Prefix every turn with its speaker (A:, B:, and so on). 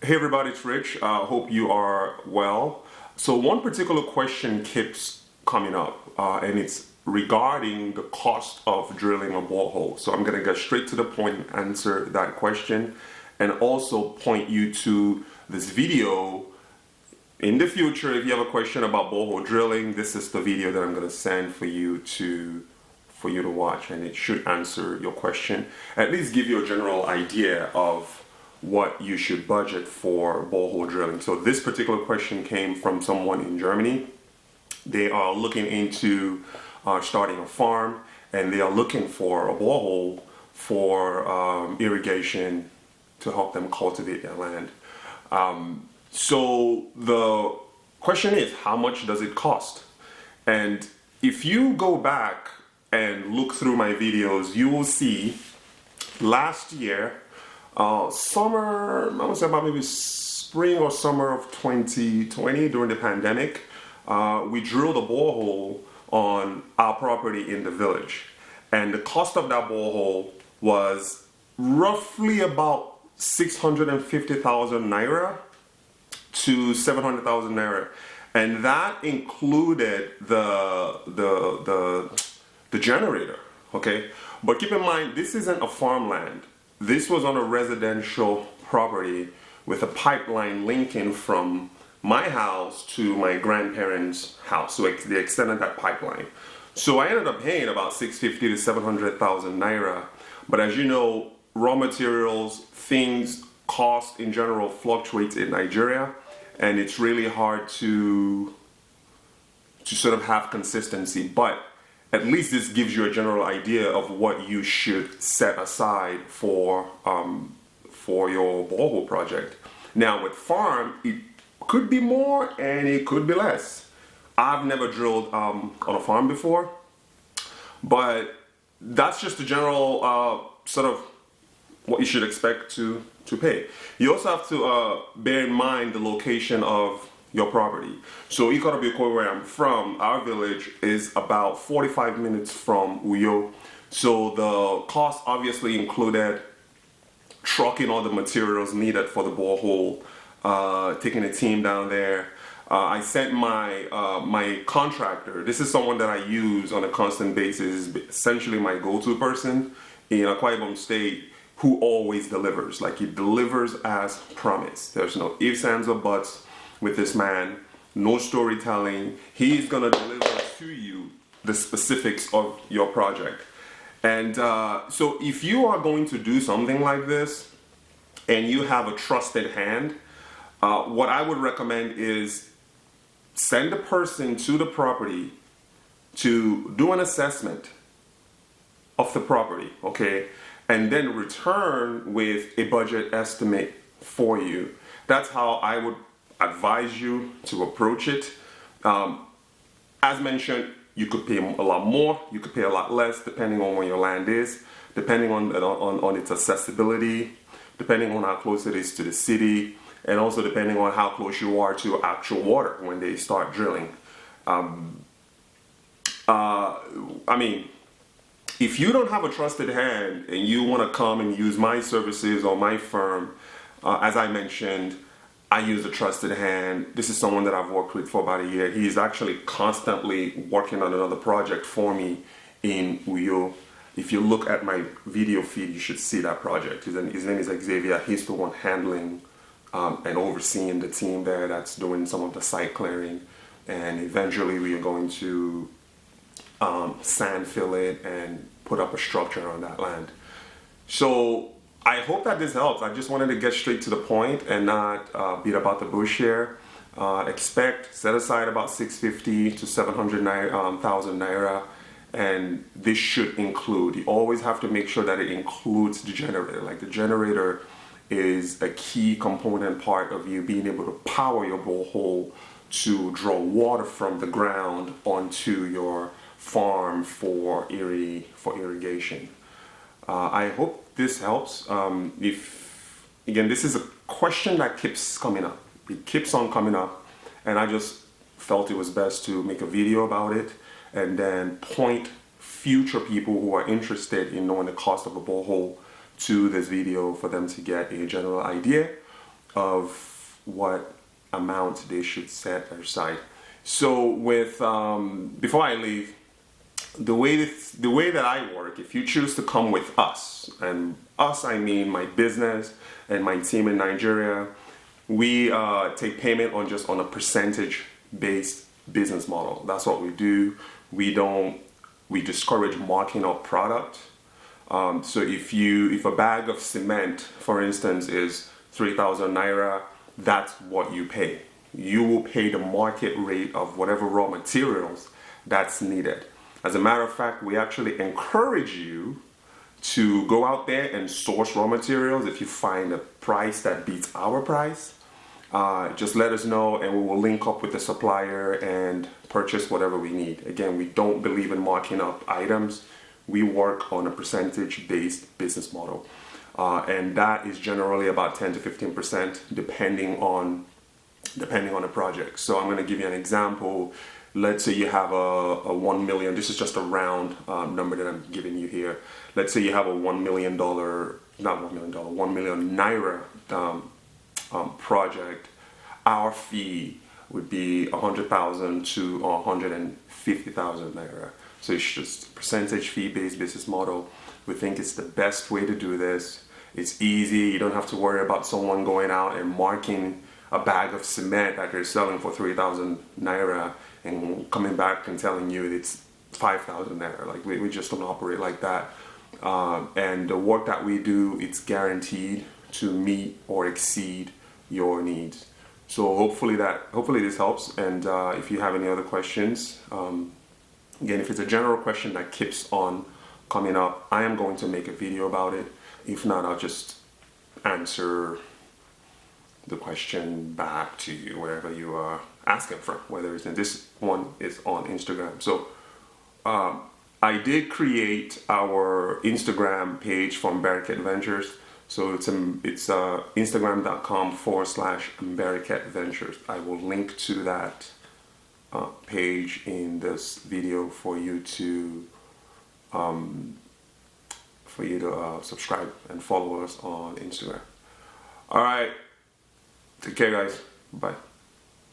A: Hey everybody, it's Rich. Hope you are well. So one particular question keeps coming up, and it's regarding the cost of drilling a borehole. So I'm going to get straight to the point and answer that question, and also point you to this video. In the future, if you have a question about borehole drilling, this is the video that I'm going to send for you to watch, and it should answer your question. At least give you a general idea of what you should budget for borehole drilling. So this particular question came from someone in Germany. They are looking into starting a farm, and they are looking for a borehole for irrigation to help them cultivate their land. So the question is, how much does it cost? And if you go back and look through my videos, you will see last year, summer, I would say about maybe spring or summer of 2020 during the pandemic, we drilled a borehole on our property in the village. And the cost of that borehole was roughly about 650,000 naira to 700,000 naira. And that included the generator, okay? But keep in mind, this isn't a farmland. This was on a residential property with a pipeline linking from my house to my grandparents' house. So they extended that pipeline. So I ended up paying about 650 to 700,000 naira. But as you know, raw materials, things, cost in general fluctuates in Nigeria, and it's really hard to sort of have consistency. But at least this gives you a general idea of what you should set aside for your borehole project. Now with farm, it could be more and it could be less. I've never drilled on a farm before, but that's just the general sort of what you should expect to pay. You also have to bear in mind the location of your property. So Ikorobioko, where I'm from, our village is about 45 minutes from Uyo. So the cost obviously included trucking all the materials needed for the borehole, taking a team down there. I sent my contractor. This is someone that I use on a constant basis, essentially my go-to person in Akwa Ibom State, who always delivers. Like, he delivers as promised. There's no ifs, ands, or buts with this man, no storytelling. He's gonna deliver to you the specifics of your project. And so if you are going to do something like this and you have a trusted hand, what I would recommend is send a person to the property to do an assessment of the property, okay? And then return with a budget estimate for you. That's how I would advise you to approach it. As mentioned, you could pay a lot more, you could pay a lot less, depending on where your land is, depending on its accessibility, depending on how close it is to the city, and also depending on how close you are to actual water when they start drilling. I mean, if you don't have a trusted hand and you want to come and use my services or my firm, as I mentioned, I use a trusted hand. This is someone that I've worked with for about a year. He's actually constantly working on another project for me in Uyo. If you look at my video feed, you should see that project. His name is Xavier. He's the one handling and overseeing the team there that's doing some of the site clearing. And eventually we are going to sand fill it and put up a structure on that land. So I hope that this helps. I just wanted to get straight to the point and not beat about the bush here. Set aside about 650 to 700,000 naira, and this should include, you always have to make sure that it includes the generator. Like, the generator is a key component part of you being able to power your borehole to draw water from the ground onto your farm for irrigation. I hope this helps. Again, this is a question that keeps coming up. It keeps on coming up, and I just felt it was best to make a video about it and then point future people who are interested in knowing the cost of a borehole to this video for them to get a general idea of what amount they should set aside. So with before I leave, the way that I work, if you choose to come with us, and us I mean my business and my team in Nigeria, we take payment on a percentage based business model. That's what we do. We discourage marking up product. So if a bag of cement, for instance, is 3,000 naira, that's what you pay. You will pay the market rate of whatever raw materials that's needed. As a matter of fact, we actually encourage you to go out there and source raw materials. If you find a price that beats our price, just let us know and we will link up with the supplier and purchase whatever we need. Again, we don't believe in marking up items. We work on a percentage-based business model. And that is generally about 10 to 15% depending on the project. So I'm going to give you an example. Let's say you have a 1 million, this is just a round number that I'm giving you here. Let's say you have a $1 million, not $1 million, 1 million naira project. Our fee would be 100,000 to 150,000 naira. So it's just percentage fee based business model. We think it's the best way to do this. It's easy. You don't have to worry about someone going out and marking a bag of cement that they're selling for 3,000 naira and coming back and telling you it's 5,000 naira. Like we just don't operate like that. And the work that we do, it's guaranteed to meet or exceed your needs. So hopefully this helps. And if you have any other questions, again, if it's a general question that keeps on coming up, I am going to make a video about it. If not, I'll just answer the question back to you wherever you are asking from, whether it's in this one is on Instagram. So I did create our Instagram page from Barricade Ventures. So it's instagram.com/Barricade Ventures. I will link to that page in this video for you to subscribe and follow us on Instagram. All right, take care, guys. Bye.